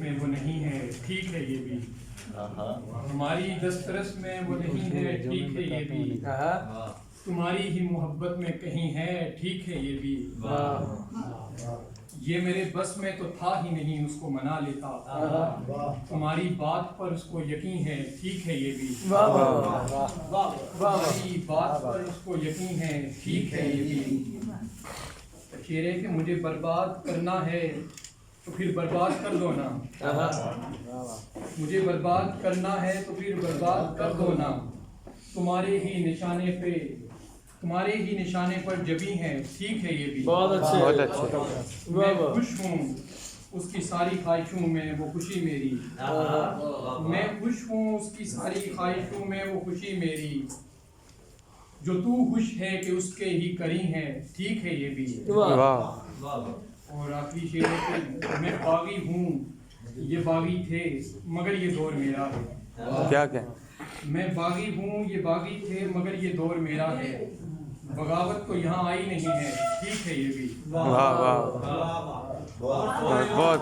میں وہ نہیں ہے ٹھیک ہے یہ بھی، ہماری دسترس میں وہ نہیں ہے ٹھیک ہے یہ بھی، تمہاری ہی محبت میں کہیں ہے ٹھیک ہے یہ بھی، یہ میرے بس میں تو تھا ہی نہیں اس کو منا لیتا، تمہاری بات پر اس کو یقین ہے ٹھیک ہے یہ بھی، تمہاری بات پر اس کو یقین ہے ٹھیک ہے یہ بھی، شعر ہے کہ مجھے برباد کرنا ہے تو پھر برباد کر دو نا، مجھے برباد کرنا ہے تو پھر برباد کر دو نا، تمہارے ہی نشانے پر جبیں ہے ٹھیک ہے یہ بھی، بہت اچھے، میں خوش ہوں اس کی ساری خواہشوں میں وہ خوشی میری، میں خوش ہوں اس کی ساری خواہشوں میں وہ خوشی میری، جو تو خوش ہے کہ اس کے ہی کری ہے ٹھیک ہے یہ بھی، اور آخری شعر ہے کہ میں باغی ہوں یہ باغی تھے مگر یہ دور میرا ہے، کیا میں باغی ہوں یہ باغی تھے مگر یہ دور میرا ہے، بغاوت تو یہاں آئی نہیں ہے ٹھیک ہے یہ بھی، واہ واہ، بہت